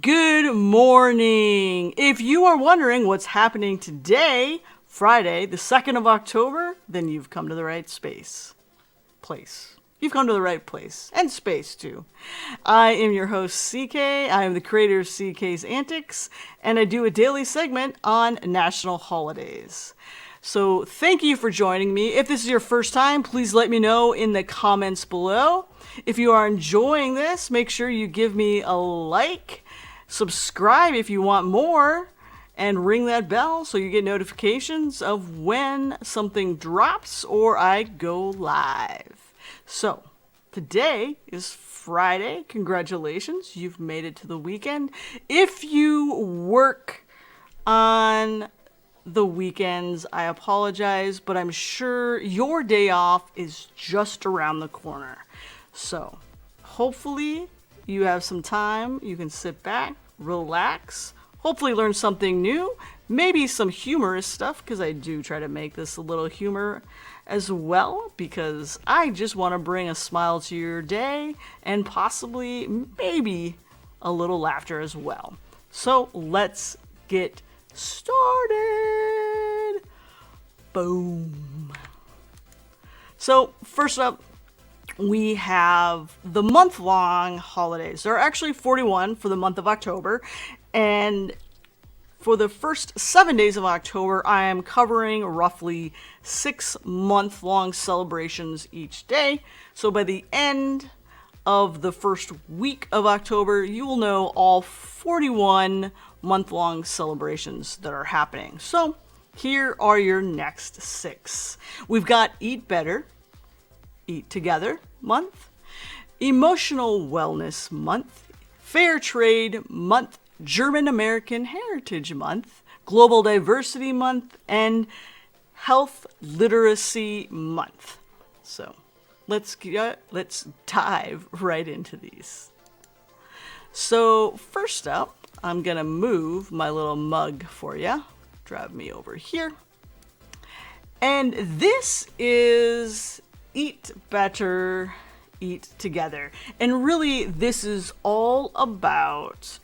Good morning. If you are wondering what's happening today, Friday, the 2nd of October, then you've come to the right place. You've come to the right place and space too. I am your host, CK. I am the creator of CK's Antics, and I do a daily segment on National Holidays. So thank you for joining me. If this is your first time, please let me know in the comments below. If you are enjoying this, make sure you give me a like, subscribe if you want more, and ring that bell so you get notifications of when something drops or I go live. So, today is Friday. Congratulations, you've made it to the weekend. If you work on the weekends, I apologize, but I'm sure your day off is just around the corner. So, hopefully you have some time. You can sit back, relax, hopefully learn something new, maybe some humorous stuff, because I do try to make this a little humor as well, because I just want to bring a smile to your day and possibly, maybe, a little laughter as well. So, let's get started. Boom. So, first up, we have the month-long holidays. There are actually 41 for the month of October, and for the first 7 days of October, I am covering roughly 6 month-long celebrations each day. So by the end of the first week of October, you will know all 41 month-long celebrations that are happening. So here are your next 6. We've got Eat Better, Eat Together month, Emotional Wellness month, Fair Trade month, German American Heritage month, Global Diversity month, and Health Literacy month. So let's dive right into these. So first up, I'm gonna move my little mug for you. Drive me over here. And this is Eat Better, Eat Together. And really, this is all about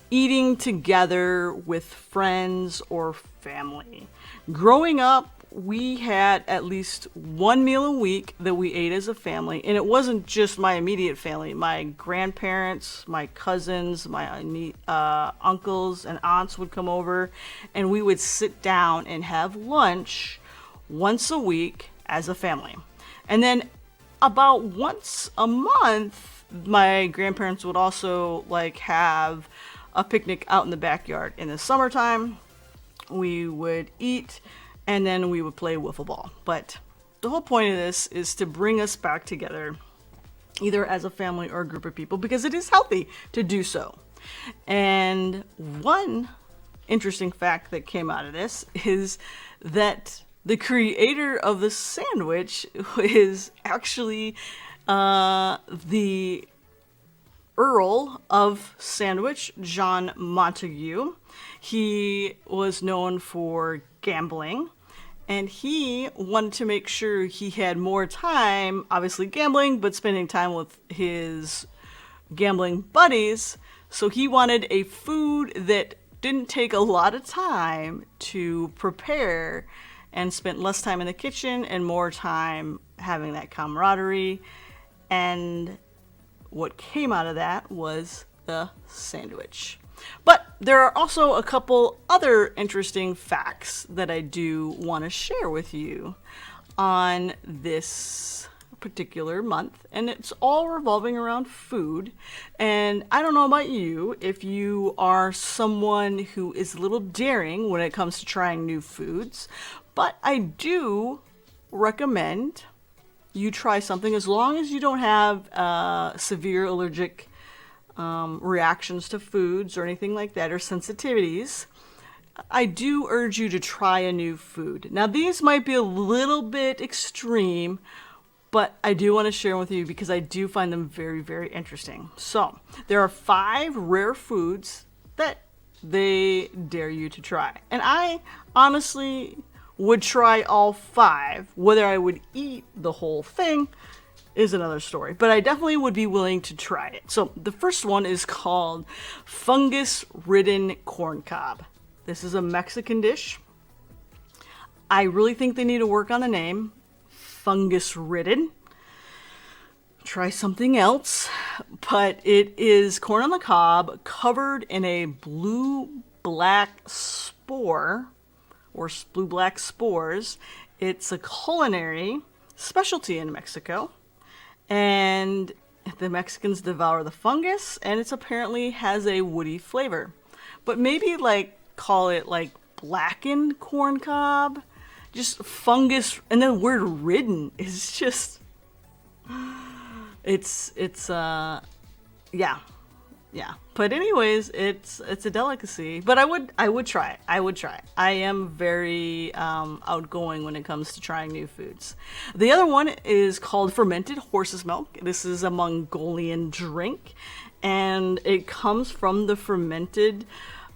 eating together with friends or family. Growing up, we had at least one meal a week that we ate as a family. And it wasn't just my immediate family. My grandparents, my cousins, my uncles and aunts would come over, and we would sit down and have lunch once a week as a family. And then about once a month, my grandparents would also have a picnic out in the backyard. In the summertime, we would eat and then we would play wiffle ball. But the whole point of this is to bring us back together, either as a family or a group of people, because it is healthy to do so. And one interesting fact that came out of this is that the creator of the sandwich is actually the Earl of Sandwich, John Montague. He was known for gambling, and he wanted to make sure he had more time, obviously gambling, but spending time with his gambling buddies. So he wanted a food that didn't take a lot of time to prepare and spent less time in the kitchen and more time having that camaraderie. And what came out of that was the sandwich. But there are also a couple other interesting facts that I do want to share with you on this particular month, and it's all revolving around food. And I don't know about you, if you are someone who is a little daring when it comes to trying new foods, but I do recommend you try something as long as you don't have severe allergic reactions to foods or anything like that, or sensitivities. I do urge you to try a new food. Now, these might be a little bit extreme, but I do want to share them with you because I do find them very, very interesting. So, there are 5 rare foods that they dare you to try. And I honestly would try all 5. Whether I would eat the whole thing is another story. But I definitely would be willing to try it. So the first one is called fungus-ridden corn cob. This is a Mexican dish. I really think they need to work on the name. Fungus-ridden. Try something else. But it is corn on the cob covered in a blue-black spore, or blue-black spores. It's a culinary specialty in Mexico. And the Mexicans devour the fungus, and it apparently has a woody flavor. But maybe like call it like blackened corn cob, just fungus, and then word ridden is just, yeah. But anyways, it's a delicacy. But I would try it. I am very outgoing when it comes to trying new foods. The other one is called fermented horse's milk. This is a Mongolian drink, and it comes from the fermented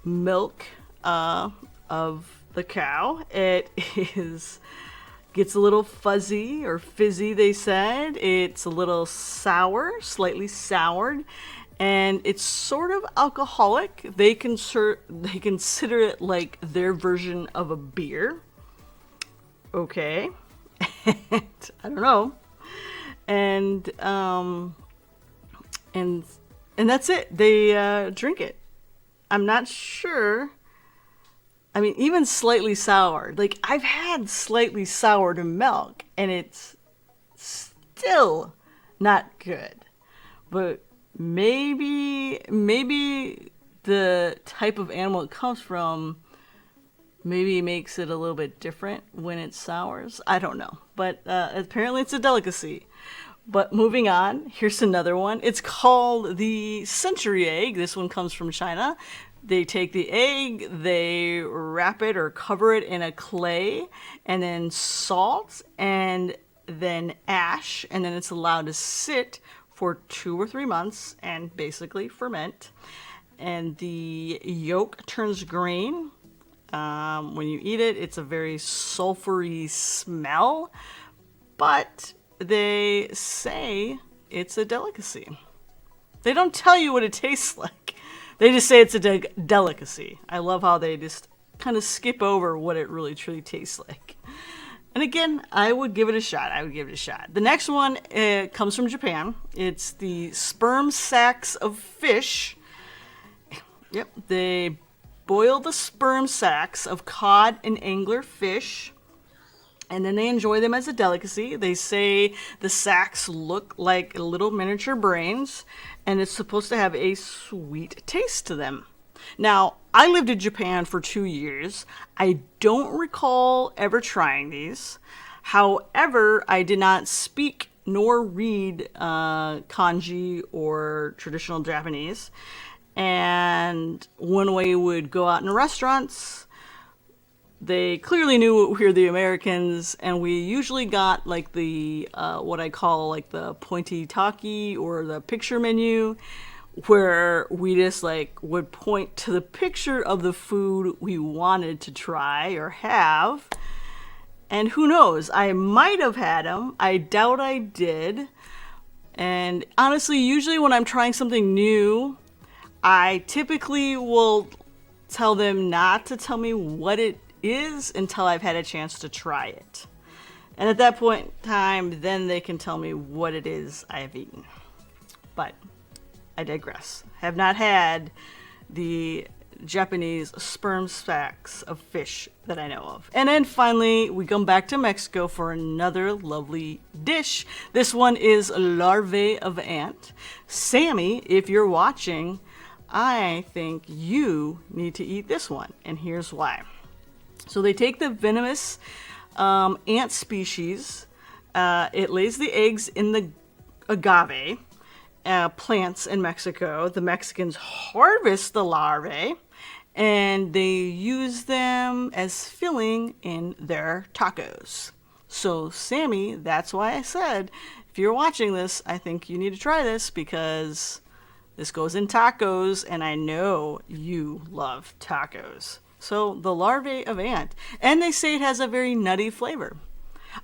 milk of the cow. It gets a little fuzzy or fizzy, they said. It's a little sour, slightly soured. And it's sort of alcoholic. They consider it like their version of a beer. Okay. I don't know. And that's it. They drink it. I'm not sure. I mean, even slightly soured. Like, I've had slightly soured milk, and it's still not good. But maybe the type of animal it comes from maybe makes it a little bit different when it sours. I don't know. But apparently it's a delicacy. But moving on, here's another one. It's called the century egg. This one comes from China. They take the egg, they wrap it or cover it in a clay, and then salt, and then ash, and then it's allowed to sit for 2 or 3 months and basically ferment. And the yolk turns green. When you eat it, it's a very sulfury smell, but they say it's a delicacy. They don't tell you what it tastes like. They just say it's a delicacy. I love how they just kind of skip over what it really truly tastes like. And again, I would give it a shot. The next one comes from Japan. It's the sperm sacs of fish. Yep, they boil the sperm sacs of cod and angler fish, and then they enjoy them as a delicacy. They say the sacs look like little miniature brains, and it's supposed to have a sweet taste to them. Now, I lived in Japan for 2 years. I don't recall ever trying these. However, I did not speak nor read kanji or traditional Japanese. And when we would go out in restaurants, they clearly knew we were the Americans, and we usually got like the what I call like the pointy talkie or the picture menu, where we just like would point to the picture of the food we wanted to try or have. And who knows, I might have had them. I doubt I did. And honestly, usually when I'm trying something new, I typically will tell them not to tell me what it is until I've had a chance to try it. And at that point in time, then they can tell me what it is I have eaten. But I digress. Have not had the Japanese sperm sacs of fish that I know of. And then finally, we come back to Mexico for another lovely dish. This one is larvae of ant. Sammy, if you're watching, I think you need to eat this one, and here's why. So they take the venomous ant species. It lays the eggs in the agave plants in Mexico. The Mexicans harvest the larvae, and they use them as filling in their tacos. So Sammy, that's why I said, if you're watching this, I think you need to try this, because this goes in tacos, and I know you love tacos. So the larvae of ant. And they say it has a very nutty flavor.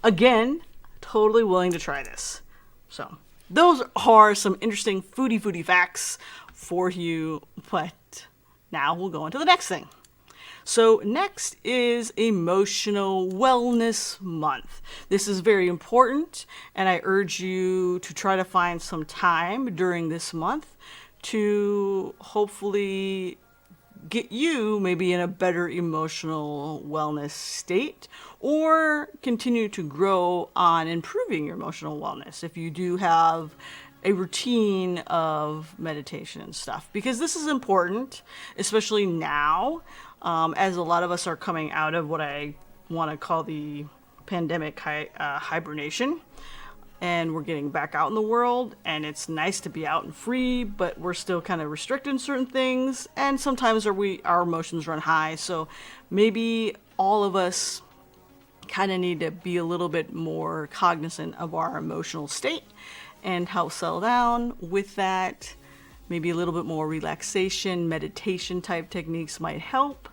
Again, totally willing to try this. So those are some interesting foodie facts for you. But now we'll go into the next thing. So next is Emotional Wellness Month. This is very important, and I urge you to try to find some time during this month to hopefully get you maybe in a better emotional wellness state, or continue to grow on improving your emotional wellness if you do have a routine of meditation and stuff, because this is important, especially now, as a lot of us are coming out of what I want to call the pandemic hibernation, and we're getting back out in the world, and it's nice to be out and free, but we're still kind of restricted in certain things, and sometimes our emotions run high. So maybe all of us kind of need to be a little bit more cognizant of our emotional state and how to settle down with that. Maybe a little bit more relaxation, meditation type techniques might help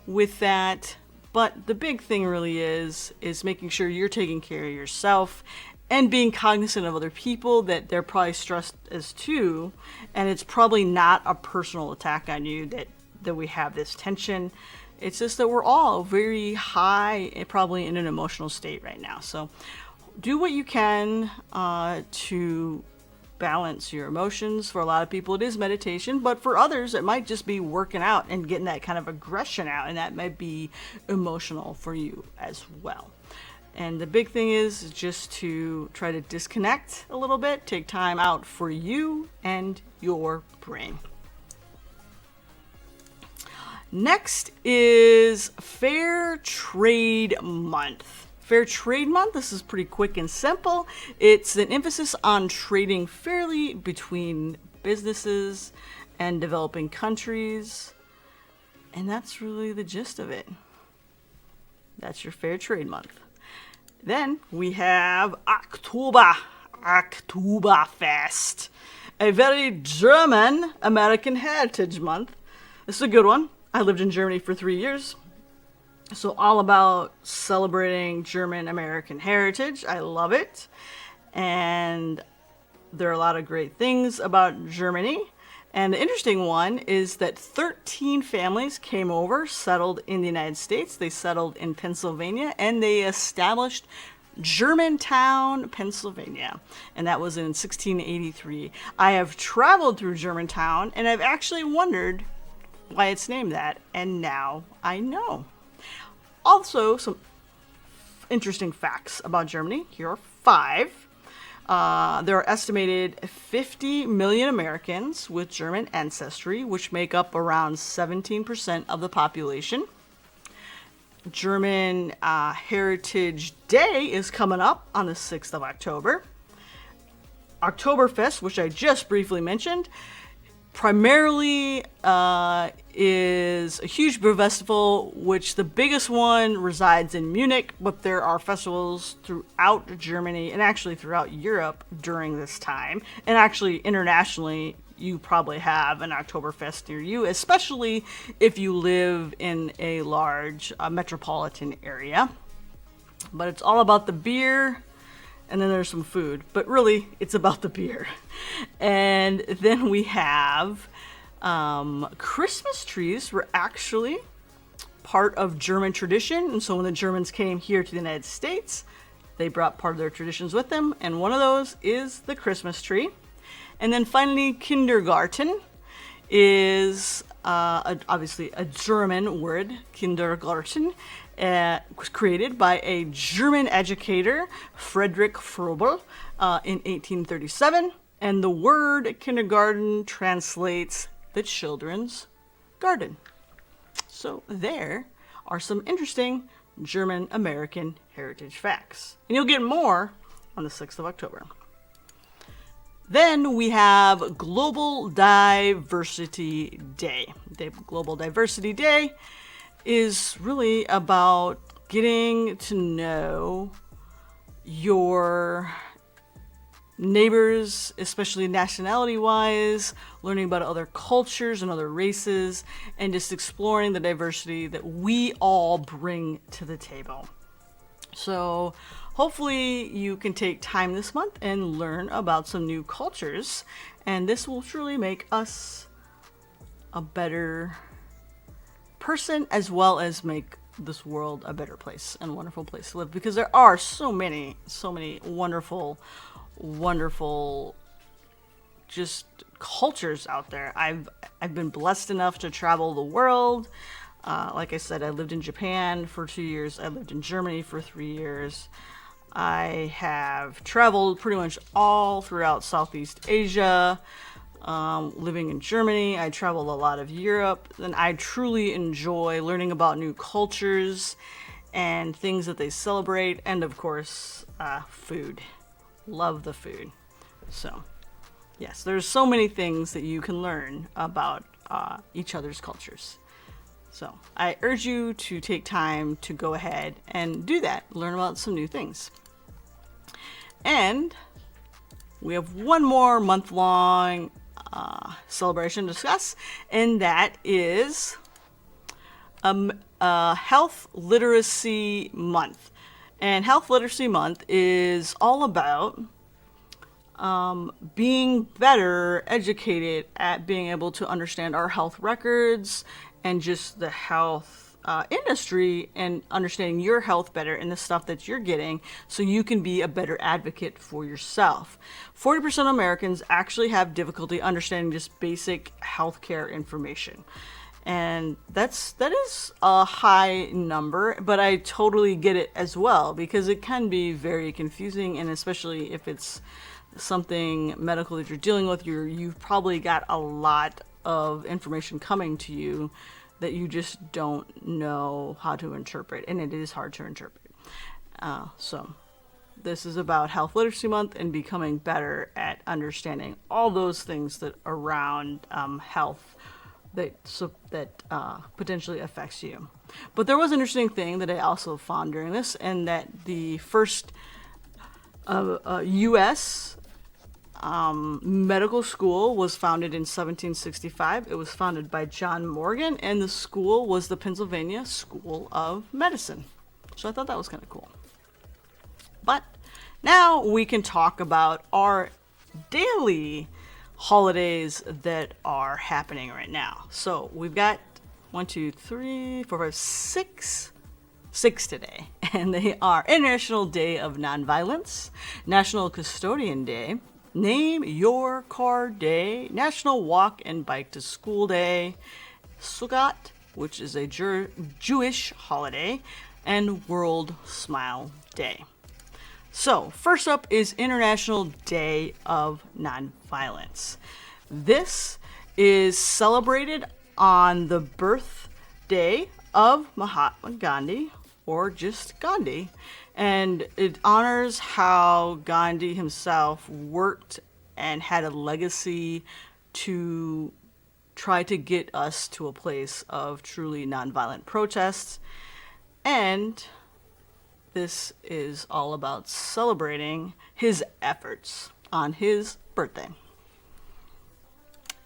with that. But the big thing really is making sure you're taking care of yourself and being cognizant of other people, that they're probably stressed as too, and it's probably not a personal attack on you that we have this tension. It's just that we're all very high and probably in an emotional state right now. So do what you can to balance your emotions. For a lot of people it is meditation, but for others it might just be working out and getting that kind of aggression out, and that might be emotional for you as well. And the big thing is just to try to disconnect a little bit, take time out for you and your brain. Next is Fair Trade Month. Fair Trade Month, this is pretty quick and simple. It's an emphasis on trading fairly between businesses and developing countries. And that's really the gist of it. That's your Fair Trade Month. Then we have Octoberfest, a very German American Heritage Month. This is a good one. I lived in Germany for 3 years, so all about celebrating German American heritage. I love it, and there are a lot of great things about Germany. And the interesting one is that 13 families came over, settled in the United States. They settled in Pennsylvania, and they established Germantown, Pennsylvania. And that was in 1683. I have traveled through Germantown, and I've actually wondered why it's named that, and now I know. Also, some interesting facts about Germany. Here are 5. There are estimated 50 million Americans with German ancestry, which make up around 17% of the population. German Heritage Day is coming up on the 6th of October. Octoberfest, which I just briefly mentioned, primarily is a huge beer festival, which the biggest one resides in Munich, but there are festivals throughout Germany and actually throughout Europe during this time. And actually internationally, you probably have an Oktoberfest near you, especially if you live in a large metropolitan area. But it's all about the beer. And then there's some food, but really it's about the beer. And then we have Christmas trees were actually part of German tradition. And so when the Germans came here to the United States, they brought part of their traditions with them. And one of those is the Christmas tree. And then finally, kindergarten is obviously a German word, kindergarten. Was created by a German educator, Friedrich Froebel, in 1837. And the word kindergarten translates the children's garden. So there are some interesting German American heritage facts. And you'll get more on the 6th of October. Then we have Global Diversity Day. Global Diversity Day is really about getting to know your neighbors, especially nationality-wise, learning about other cultures and other races, and just exploring the diversity that we all bring to the table. So hopefully you can take time this month and learn about some new cultures, and this will truly make us a better person, as well as make this world a better place and a wonderful place to live, because there are so many wonderful just cultures out there. I've been blessed enough to travel the world. Like I said, I lived in Japan for 2 years. I lived in Germany for 3 years. I have traveled pretty much all throughout Southeast Asia. Living in Germany, I traveled a lot of Europe, and I truly enjoy learning about new cultures and things that they celebrate, and of course, food. Love the food. So, yes, there's so many things that you can learn about each other's cultures. So, I urge you to take time to go ahead and do that, learn about some new things. And we have one more month-long celebration to discuss, and that is Health Literacy Month. And Health Literacy Month is all about being better educated at being able to understand our health records and just the health industry, and understanding your health better and the stuff that you're getting, so you can be a better advocate for yourself. 40% of Americans actually have difficulty understanding just basic healthcare information. And that is a high number, but I totally get it as well, because it can be very confusing, and especially if it's something medical that you're dealing with, you've probably got a lot of information coming to you that you just don't know how to interpret, and it is hard to interpret. So this is about Health Literacy Month and becoming better at understanding all those things that around health that potentially affects you. But there was an interesting thing that I also found during this, and that the first U.S. Medical school was founded in 1765. It was founded by John Morgan, and the school was the Pennsylvania School of Medicine. So I thought that was kind of cool. But now we can talk about our daily holidays that are happening right now. So we've got 6 today, and they are International Day of Nonviolence, National Custodian Day, Name Your Car Day, National Walk and Bike to School Day, Sukkot, which is a Jewish holiday, and World Smile Day. So, first up is International Day of Nonviolence. This is celebrated on the birthday of Mahatma Gandhi, or just Gandhi, and it honors how Gandhi himself worked and had a legacy to try to get us to a place of truly nonviolent protests. And this is all about celebrating his efforts on his birthday.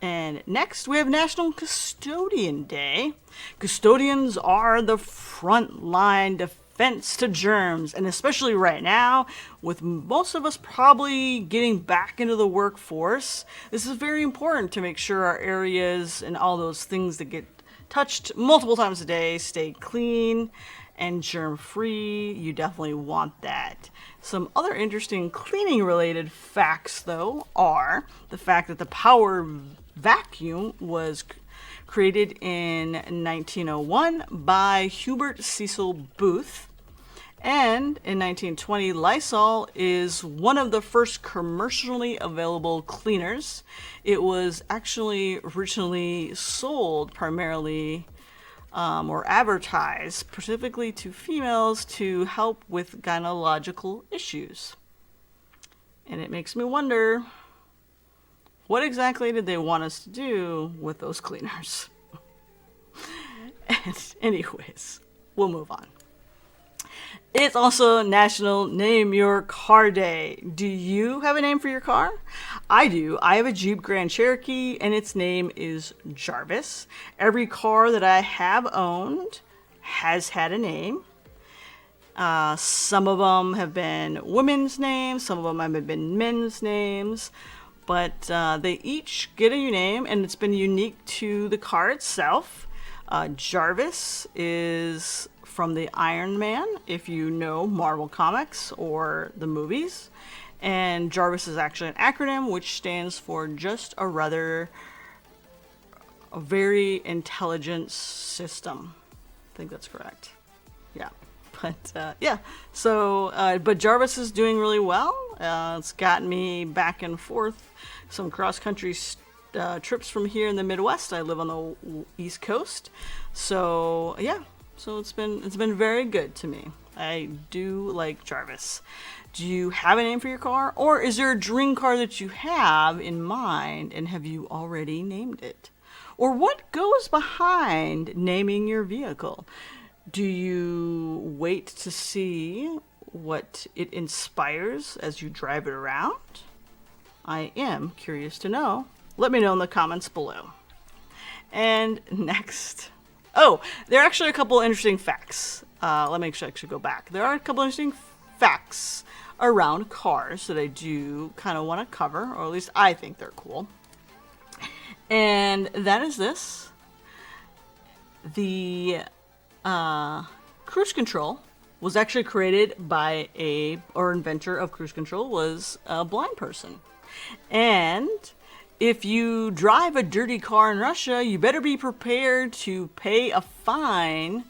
And next, we have National Custodian Day. Custodians are the frontline defense to germs, and especially right now, with most of us probably getting back into the workforce, this is very important to make sure our areas and all those things that get touched multiple times a day stay clean and germ-free. You definitely want that. Some other interesting cleaning-related facts, though, are the fact that the power vacuum was created in 1901 by Hubert Cecil Booth. And in 1920, Lysol is one of the first commercially available cleaners. It was actually originally sold primarily or advertised specifically to females to help with gynecological issues. And it makes me wonder, what exactly did they want us to do with those cleaners? And anyways, we'll move on. It's also National Name Your Car Day. Do you have a name for your car? I do. I have a Jeep Grand Cherokee, and its name is Jarvis. Every car that I have owned has had a name. Some of them have been women's names, some of them have been men's names, but they each get a name, and it's been unique to the car itself. Jarvis is from the Iron Man, if you know Marvel Comics or the movies. And Jarvis is actually an acronym which stands for just a very intelligent system. I think that's correct. Yeah. But yeah, so but Jarvis is doing really well. It's gotten me back and forth some cross-country trips from here in the Midwest. I live on the East Coast, so yeah. So it's been very good to me. I do like Jarvis. Do you have a name for your car, or is there a dream car that you have in mind, and have you already named it? Or what goes behind naming your vehicle? Do you wait to see what it inspires as you drive it around? I am curious to know. Let me know in the comments below. And next, there are actually a couple interesting facts. Let me actually go back. There are a couple interesting facts around cars that I do kind of want to cover, or at least I think they're cool. And that is this. The cruise control was actually created by inventor of cruise control was a blind person. And if you drive a dirty car in Russia, you better be prepared to pay a fine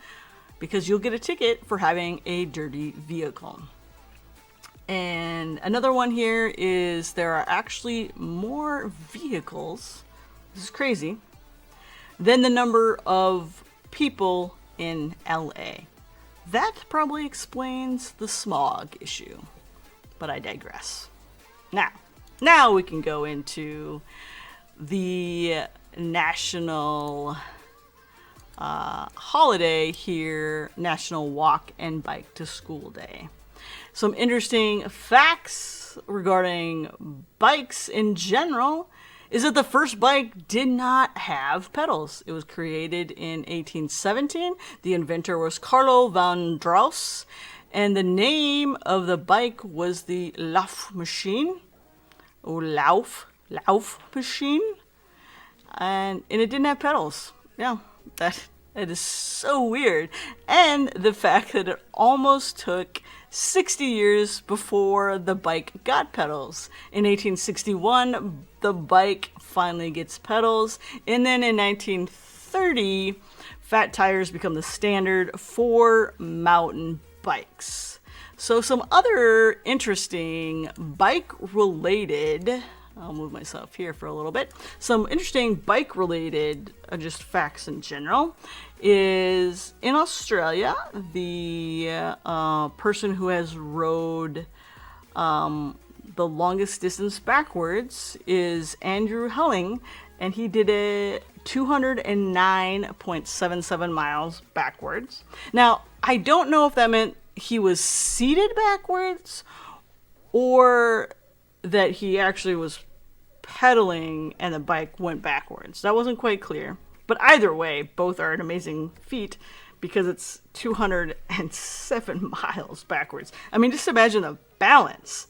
because you'll get a ticket for having a dirty vehicle. And another one here is there are actually more vehicles, this is crazy, than the number of people in LA. That probably explains the smog issue, but I digress. Now we can go into the national holiday here, National Walk and Bike to School Day. Some interesting facts regarding bikes in general is that the first bike did not have pedals. It was created in 1817. The inventor was Carlo van Draus, and the name of the bike was the Lauf machine, or Lauf machine, and it didn't have pedals. Yeah, that is so weird. And the fact that it almost took 60 years before the bike got pedals. In 1861, the bike finally gets pedals, and then in 1930, fat tires become the standard for mountain bikes. So some other interesting bike-related, I'll move myself here for a little bit. Some interesting bike-related, just facts in general, is in Australia, the person who has rode the longest distance backwards is Andrew Helling, and he did it 209.77 miles backwards. Now, I don't know if that meant he was seated backwards or that he actually was pedaling and the bike went backwards. That wasn't quite clear. But either way, both are an amazing feat because it's 207 miles backwards. I mean, just imagine the balance.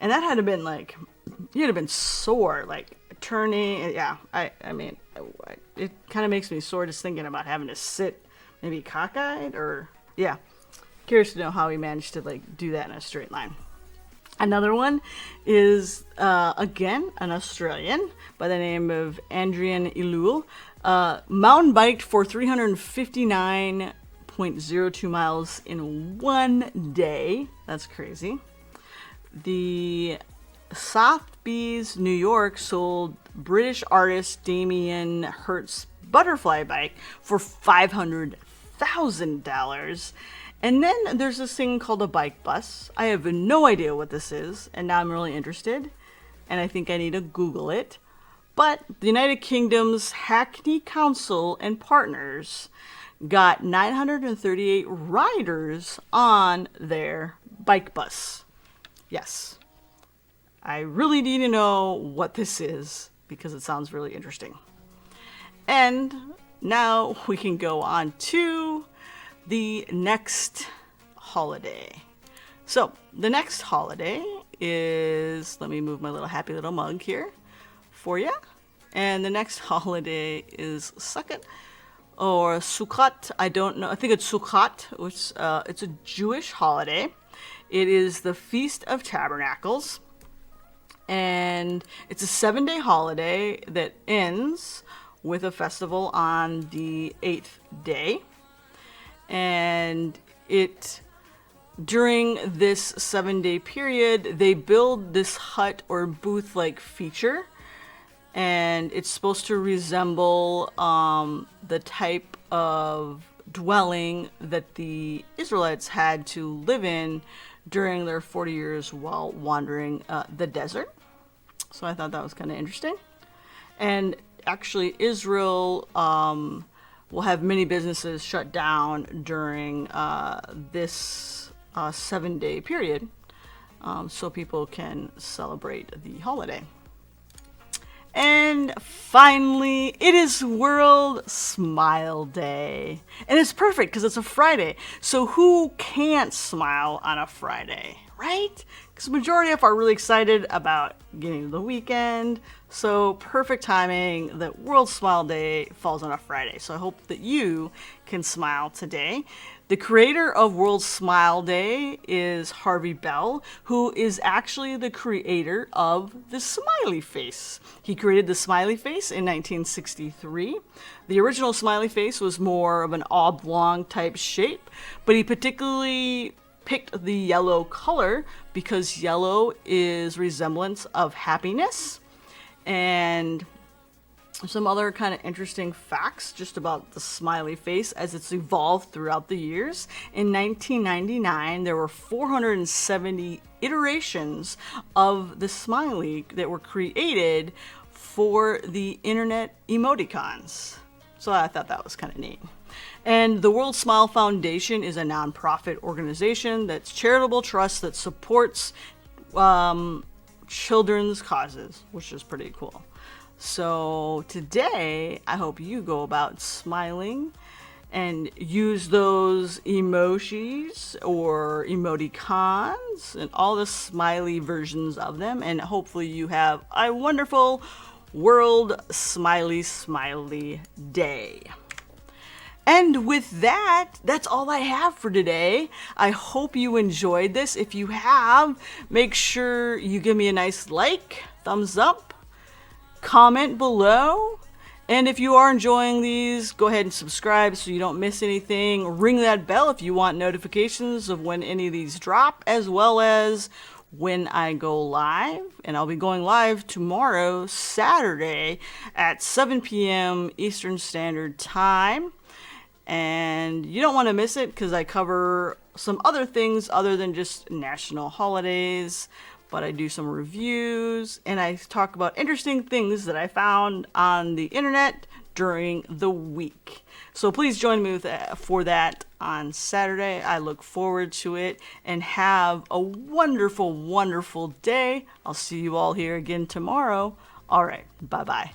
And that had to been like, you'd have been sore, like turning. Yeah, I mean, it kind of makes me sore just thinking about having to sit maybe cockeyed or, yeah. Curious to know how he managed to like do that in a straight line. Another one is, again, an Australian by the name of Adrian Ilul. Mountain biked for 359.02 miles in one day. That's crazy. The Sotheby's New York sold British artist Damien Hirst's butterfly bike for $500,000. And then there's this thing called a bike bus. I have no idea what this is, and now I'm really interested, and I think I need to Google it. But the United Kingdom's Hackney Council and partners got 938 riders on their bike bus. Yes. I really need to know what this is because it sounds really interesting. And now we can go on to the next holiday. So the next holiday is, let me move my little happy little mug here for you. And the next holiday is Sukkot or Sukkot. I don't know. I think it's Sukkot, which it's a Jewish holiday. It is the Feast of Tabernacles. And it's a 7-day holiday that ends with a festival on the 8th day. And during this 7-day period, they build this hut or booth-like feature. And it's supposed to resemble the type of dwelling that the Israelites had to live in during their 40 years while wandering the desert. So I thought that was kind of interesting. And actually, Israel will have many businesses shut down during this 7-day period, so people can celebrate the holiday. And finally, it is World Smile Day. And it's perfect because it's a Friday. So who can't smile on a Friday, right? Because the majority of us are really excited about getting to the weekend. So perfect timing that World Smile Day falls on a Friday. So I hope that you can smile today. The creator of World Smile Day is Harvey Bell, who is actually the creator of the smiley face. He created the smiley face in 1963. The original smiley face was more of an oblong type shape, but he particularly picked the yellow color because yellow is resemblance of happiness. And some other kind of interesting facts just about the smiley face as it's evolved throughout the years. In 1999, there were 470 iterations of the smiley that were created for the internet emoticons. So I thought that was kind of neat. And the World Smile Foundation is a nonprofit organization that's charitable trust that supports children's causes, which is pretty cool. So today, I hope you go about smiling and use those emojis or emoticons and all the smiley versions of them. And hopefully you have a wonderful World Smiley Day. And with that, that's all I have for today. I hope you enjoyed this. If you have, make sure you give me a nice like, thumbs up, comment below. And if you are enjoying these, go ahead and subscribe so you don't miss anything. Ring that bell if you want notifications of when any of these drop, as well as when I go live. And I'll be going live tomorrow, Saturday, at 7 p.m. Eastern Standard Time. And you don't want to miss it because I cover some other things other than just national holidays. But I do some reviews and I talk about interesting things that I found on the internet during the week. So please join me for that on Saturday. I look forward to it and have a wonderful, wonderful day. I'll see you all here again tomorrow. All right. Bye-bye.